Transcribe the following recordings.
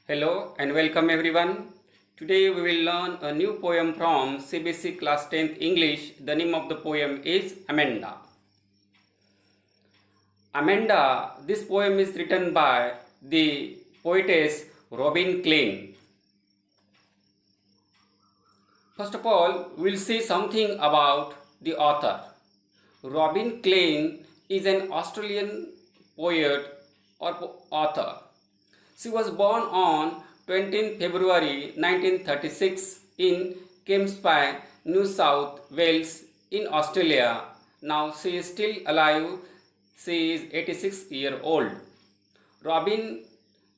Hello and welcome everyone. Today we will learn a new poem from CBSE class 10th English. The name of the poem is Amanda. Amanda, this poem is written by the poetess Robin Klein. First of all, we will see something about the author. Robin Klein is an Australian poet or author. She was born on 20 February 1936 in Kempsby, New South Wales in Australia. Now she is still alive. She is 86-year old. Robin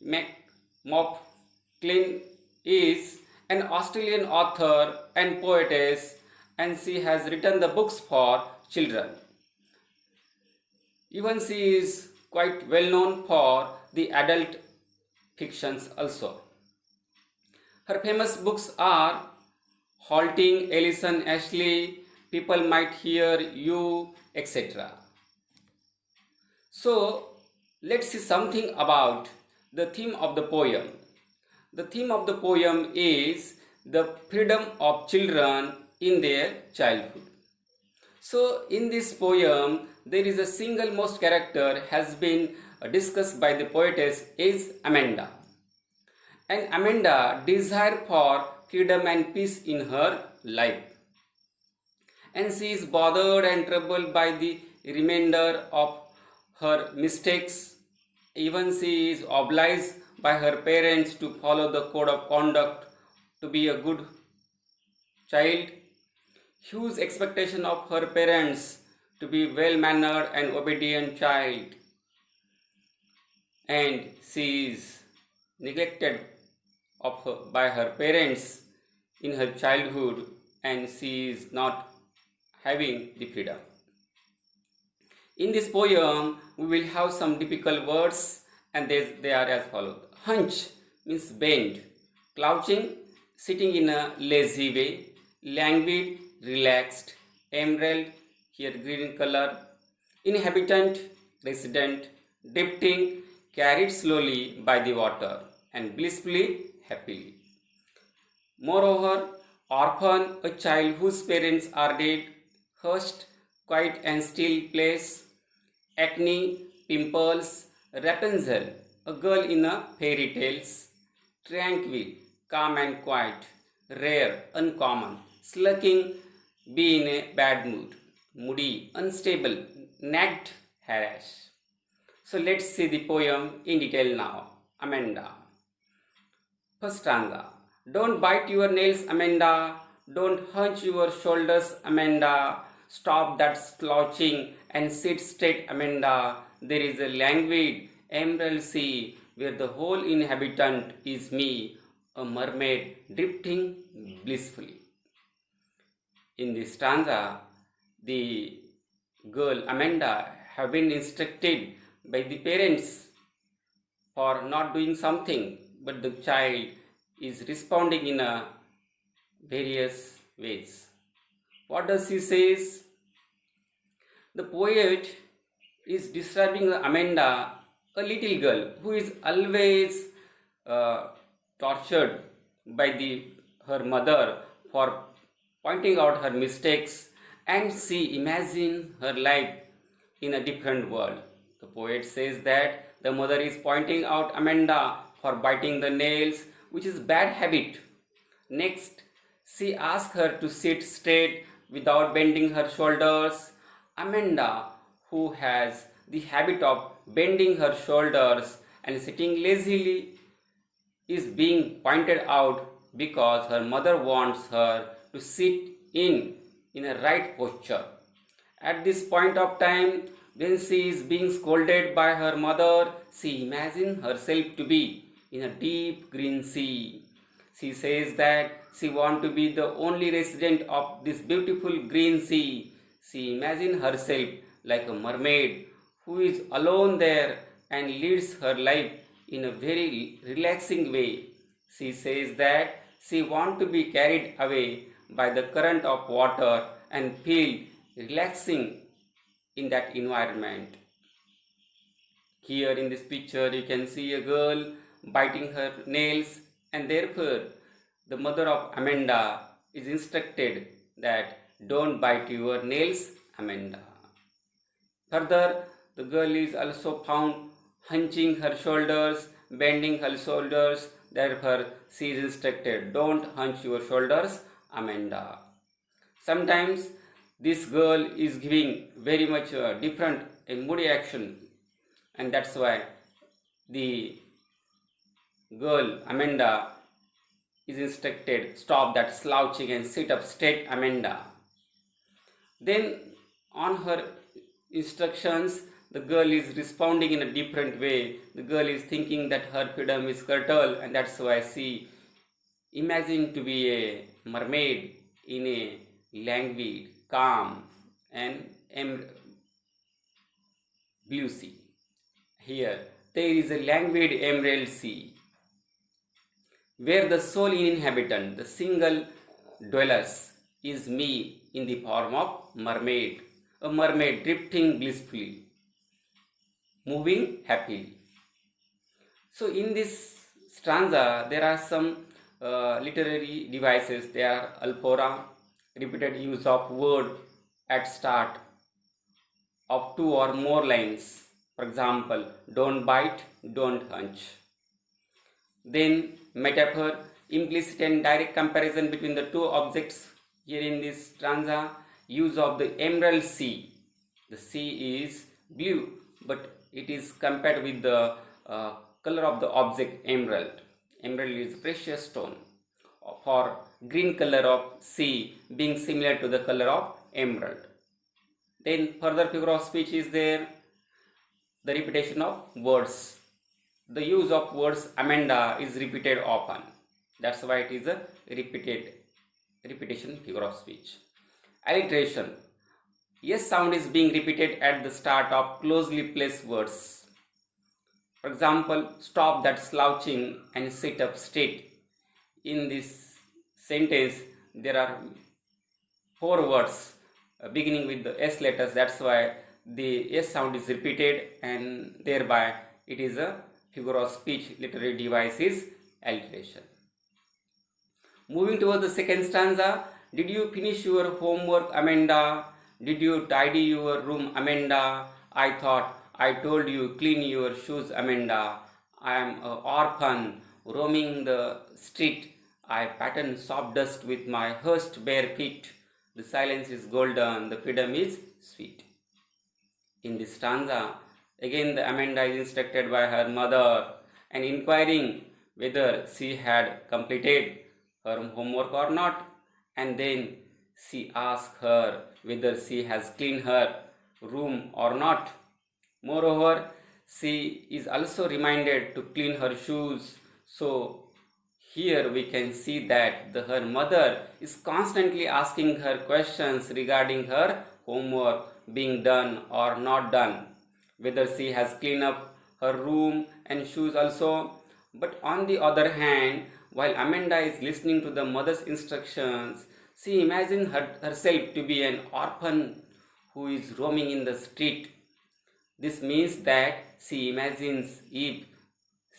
McMofflin is an Australian author and poetess, and she has written the books for children. Even she is quite well known for the adult fictions also. Her famous books are Halting, Ellison, Ashley, People Might Hear You, etc. So, let's see something about the theme of the poem. The theme of the poem is the freedom of children in their childhood. So, in this poem, there is a single most character has been discussed by the poetess is Amanda. And Amanda desires for freedom and peace in her life. And she is bothered and troubled by the remainder of her mistakes. Even she is obliged by her parents to follow the code of conduct to be a good child. Huge expectation of her parents to be well-mannered and obedient child, and she is neglected by her parents in her childhood, and she is not having the freedom. In this poem, we will have some difficult words, and they are as follows. Hunch means bend, crouching, sitting in a lazy way, languid, relaxed, emerald, here green color, inhabitant, resident, drifting, carried slowly by the water, and blissfully happily. Moreover, orphan, a child whose parents are dead, hushed, quiet and still place, acne, pimples, Rapunzel, a girl in a fairy tales, tranquil, calm and quiet, rare, uncommon, slacking, be in a bad mood, moody, unstable, nagged, harassed. So let's see the poem in detail now. Amanda. First stanza. Don't bite your nails, Amanda. Don't hunch your shoulders, Amanda. Stop that slouching and sit straight, Amanda. There is a languid emerald sea where the whole inhabitant is me, a mermaid drifting blissfully. In this stanza, the girl Amanda have been instructed by the parents for not doing something, but the child is responding in a various ways. What does he says? The poet is describing Amanda, a little girl who is always tortured by her mother for pointing out her mistakes, and she imagines her life in a different world. The poet says that the mother is pointing out Amanda for biting the nails, which is bad habit. Next, she asks her to sit straight without bending her shoulders. Amanda, who has the habit of bending her shoulders and sitting lazily, is being pointed out because her mother wants her to sit in a right posture. At this point of time, when she is being scolded by her mother, she imagines herself to be in a deep green sea. She says that she wants to be the only resident of this beautiful green sea. She imagines herself like a mermaid who is alone there and leads her life in a very relaxing way. She says that she wants to be carried away by the current of water and feel relaxing in that environment. Here in this picture you can see a girl biting her nails, and therefore the mother of Amanda is instructed that don't bite your nails, Amanda. Further, the girl is also found hunching her shoulders, bending her shoulders. Therefore, she is instructed, don't hunch your shoulders, Amanda. Sometimes this girl is giving very much different and moody action, and that's why the girl Amanda is instructed, stop that slouching and sit up straight, Amanda. Then, on her instructions, the girl is responding in a different way. The girl is thinking that her freedom is curtailed, and that's why she imagined to be a mermaid in a languid, calm, and blue sea. Here, there is a languid emerald sea, where the sole inhabitant, the single dwellers, is me in the form of mermaid, a mermaid drifting blissfully, moving happily. So in this stanza, there are some literary devices. They are alphora, repeated use of word at start of two or more lines. For example, don't bite, don't hunch. Then metaphor, implicit and direct comparison between the two objects. Here in this stanza, use of the emerald sea. The sea is blue, but it is compared with the color of the object emerald. Emerald is precious stone. For green color of sea being similar to the color of emerald. Then further figure of speech is there, the repetition of words. The use of words Amanda is repeated often. That's why it is a repetition figure of speech. Alliteration. S sound is being repeated at the start of closely placed words. For example, stop that slouching and sit up straight. In this sentence, there are 4 words beginning with the S letters. That's why the S sound is repeated, and thereby it is a figure of speech. Literary device is alliteration. Moving towards the second stanza. Did you finish your homework, Amanda? Did you tidy your room, Amanda? I thought I told you clean your shoes, Amanda. I am an orphan roaming the street. I pattern soft dust with my hushed bare feet. The silence is golden, the freedom is sweet. In this stanza, again the Amanda is instructed by her mother and inquiring whether she had completed her homework or not, and then she asks her whether she has cleaned her room or not. Moreover, she is also reminded to clean her shoes. So here we can see that her mother is constantly asking her questions regarding her homework being done or not done, whether she has cleaned up her room and shoes also. But on the other hand, while Amanda is listening to the mother's instructions, she imagines herself to be an orphan who is roaming in the street. This means that she imagines if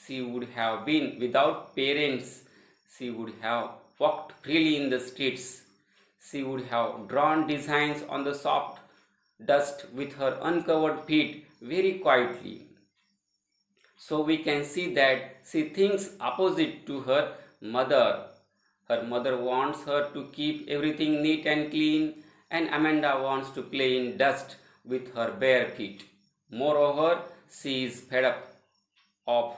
she would have been without parents, she would have walked freely in the streets. She would have drawn designs on the soft dust with her uncovered feet very quietly. So we can see that she thinks opposite to her mother. Her mother wants her to keep everything neat and clean, and Amanda wants to play in dust with her bare feet. Moreover, she is fed up of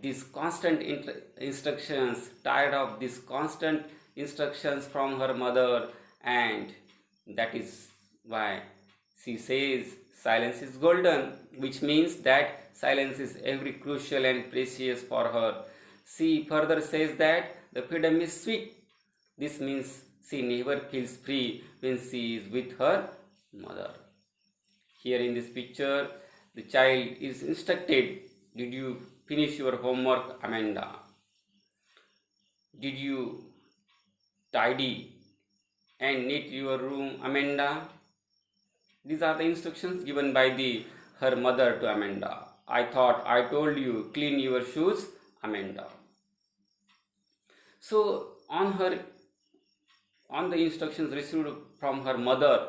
these constant instructions, tired of these constant instructions from her mother, and that is why she says silence is golden, which means that silence is every crucial and precious for her. She further says that the freedom is sweet. This means she never feels free when she is with her mother. Here in this picture, the child is instructed, did you finish your homework, Amanda? Did you tidy and neat your room, Amanda? These are the instructions given by her mother to Amanda. I thought I told you clean your shoes, Amanda. So on the instructions received from her mother,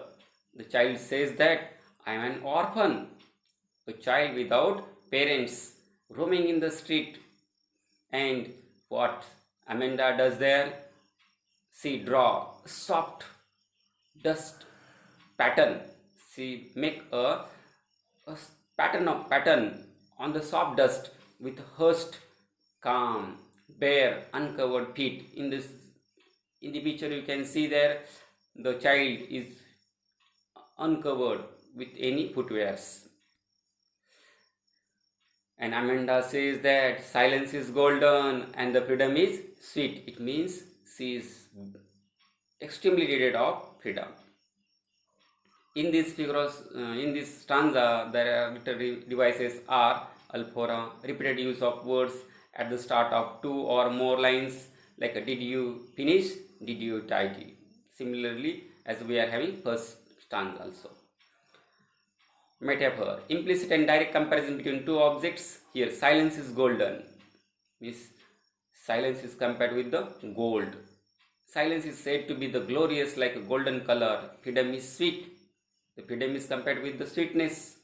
the child says that I am an orphan, a child without parents, roaming in the street. And what Amanda does there? She draw a soft dust pattern. She make a pattern on the soft dust with hushed, calm, bare, uncovered feet. In the picture you can see there the child is uncovered with any footwears. And Amanda says that silence is golden and the freedom is sweet. It means she is extremely needed of freedom. In this stanza, the literary devices are alphora, repeated use of words at the start of two or more lines, like did you finish, did you tidy. Similarly, as we are having first stanza also. Metaphor, implicit and direct comparison between two objects. Here, silence is golden, means silence is compared with the gold. Silence is said to be the glorious like a golden color. Freedom is sweet. The freedom is compared with the sweetness.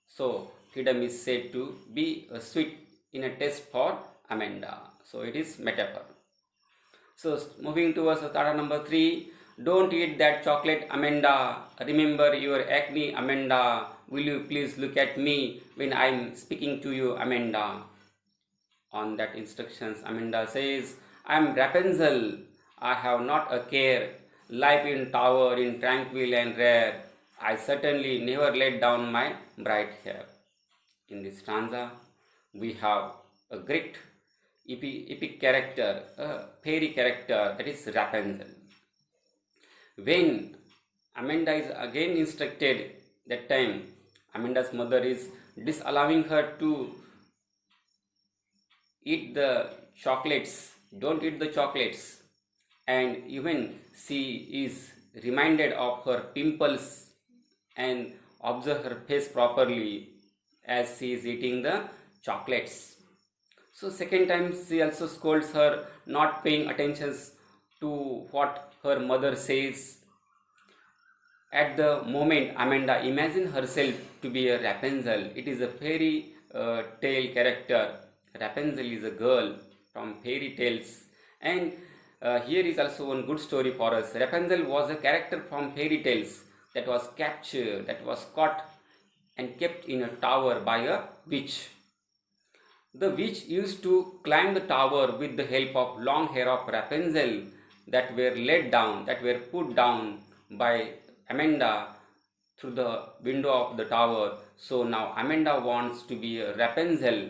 So, freedom is said to be a sweet in a taste for Amanda. So, it is metaphor. So, moving towards starter number 3. Don't eat that chocolate, Amanda. Remember your acne, Amanda. Will you please look at me when I am speaking to you, Amanda? On that instructions, Amanda says, I am Rapunzel. I have not a care. Life in tower, in tranquil and rare. I certainly never let down my bright hair. In this stanza, we have a great epic character, a fairy character, that is Rapunzel. When Amanda is again instructed, that time Amanda's mother is disallowing her to eat the chocolates, don't eat the chocolates. And even she is reminded of her pimples and observe her face properly as she is eating the chocolates. So second time she also scolds her not paying attention to what her mother says. At the moment, Amanda imagines herself to be a Rapunzel. It is a fairy tale character. Rapunzel is a girl from fairy tales. And here is also one good story for us. Rapunzel was a character from fairy tales that was captured, that was caught and kept in a tower by a witch. The witch used to climb the tower with the help of long hair of Rapunzel that were laid down, that were put down by Amanda through the window of the tower. So now Amanda wants to be a Rapunzel,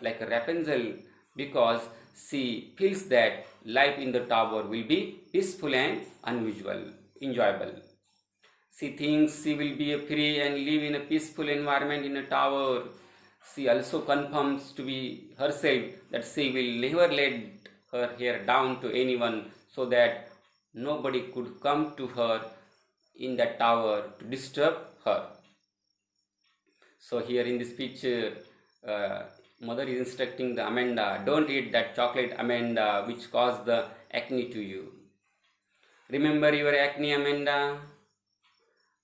like a Rapunzel, because she feels that life in the tower will be peaceful and unusual, enjoyable. She thinks she will be free and live in a peaceful environment in a tower. She also confirms to be herself that she will never let her hair down to anyone, so that nobody could come to her in that tower to disturb her. So here in this picture, mother is instructing the Amanda, don't eat that chocolate, Amanda, which caused the acne to you. Remember your acne, Amanda.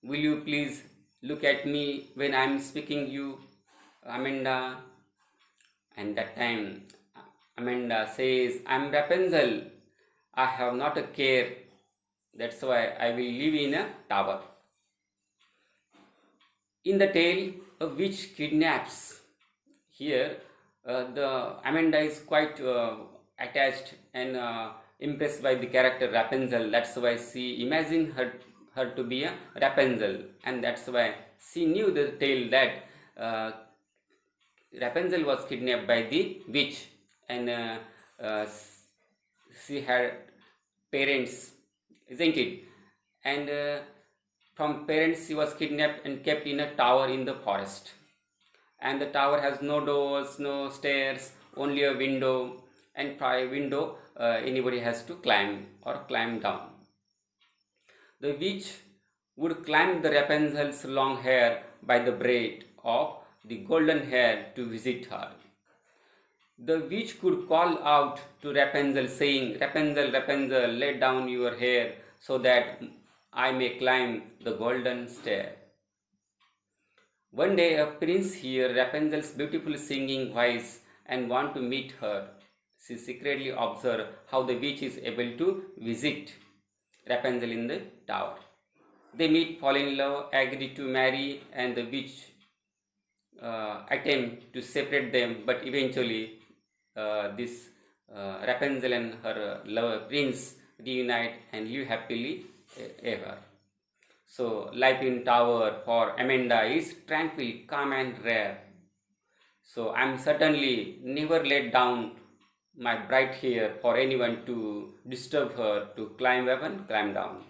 Will you please look at me when I am speaking you, Amanda? And that time Amanda says, I am Rapunzel. I have not a care. That's why I will live in a tower. In the tale, a witch kidnaps. Here, the Amanda is quite attached and impressed by the character Rapunzel. That's why she imagined her to be a Rapunzel, and that's why she knew the tale that Rapunzel was kidnapped by the witch, and she had parents, isn't it? And from parents she was kidnapped and kept in a tower in the forest. And the tower has no doors, no stairs, only a window, and by window anybody has to climb or climb down. The witch would climb the Rapunzel's long hair by the braid of the golden hair to visit her. The witch could call out to Rapunzel, saying, Rapunzel, Rapunzel, let down your hair so that I may climb the golden stair. One day a prince heard Rapunzel's beautiful singing voice and want to meet her. She secretly observed how the witch is able to visit Rapunzel in the tower. They meet, fall in love, agree to marry, and the witch attempt to separate them, but eventually this Rapunzel and her lover prince reunite and live happily ever. So life in tower for Amanda is tranquil, calm and rare. So I am certainly never let down my bright hair for anyone to disturb her to climb up and climb down.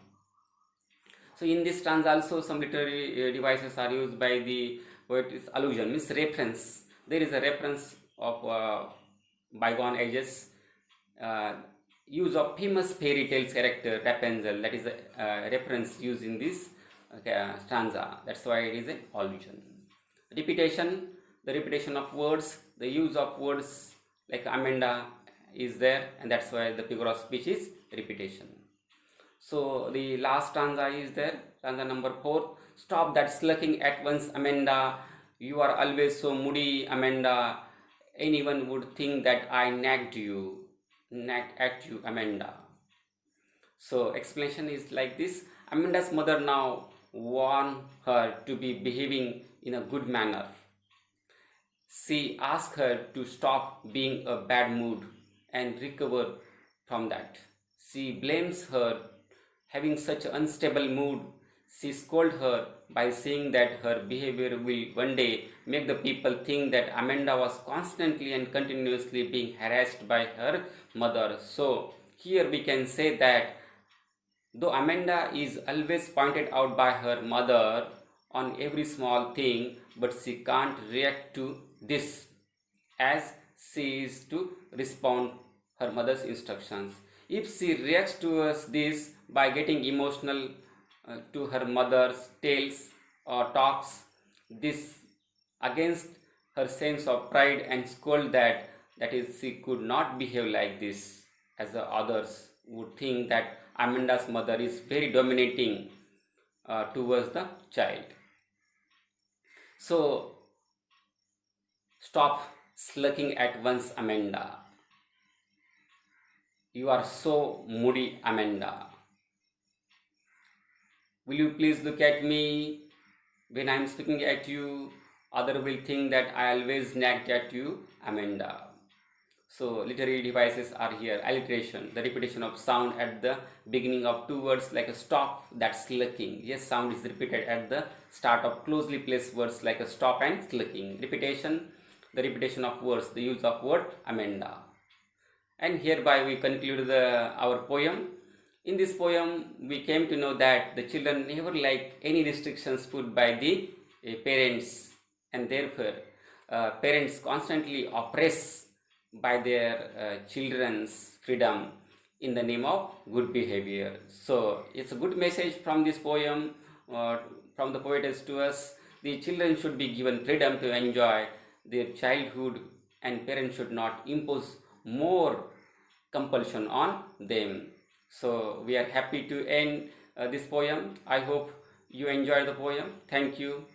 So in this stanza also some literary devices are used by the poet. Is allusion, means reference. There is a reference of bygone ages. Use of famous fairy tales character Rapunzel, that is a reference used in this stanza. That's why it is an allusion. Repetition, the repetition of words, the use of words like Amanda is there, and that's why the figure of speech is repetition. So the last stanza is there, stanza number 4. Stop that sulking at once, Amanda. You are always so moody, Amanda. Anyone would think that I nagged at you, Amanda. So explanation is like this. Amanda's mother now warned her to be behaving in a good manner. She asked her to stop being a bad mood and recover from that. She blames her having such an unstable mood. She scolded her by saying that her behavior will one day make the people think that Amanda was constantly and continuously being harassed by her mother. So here we can say that though Amanda is always pointed out by her mother on every small thing, but she can't react to this as she is to respond her mother's instructions. If she reacts towards this by getting emotional to her mother's tales or talks, this against her sense of pride and scold that is she could not behave like this, as the others would think that Amanda's mother is very dominating towards the child. So stop sulking at once, Amanda. You are so moody, Amanda. Will you please look at me when I am speaking at you? Other will think that I always nagged at you, Amanda. So literary devices are here. Alliteration, the repetition of sound at the beginning of two words like a stop, that's sulking. Yes, sound is repeated at the start of closely placed words like a stop and sulking. Repetition, the repetition of words, the use of word Amanda. And hereby we conclude our poem. In this poem, we came to know that the children never like any restrictions put by the parents, and therefore parents constantly oppress by their children's freedom in the name of good behavior. So it's a good message from this poem, from the poetess to us. The children should be given freedom to enjoy their childhood, and parents should not impose more compulsion on them. So we are happy to end this poem. I hope you enjoy the poem. Thank you.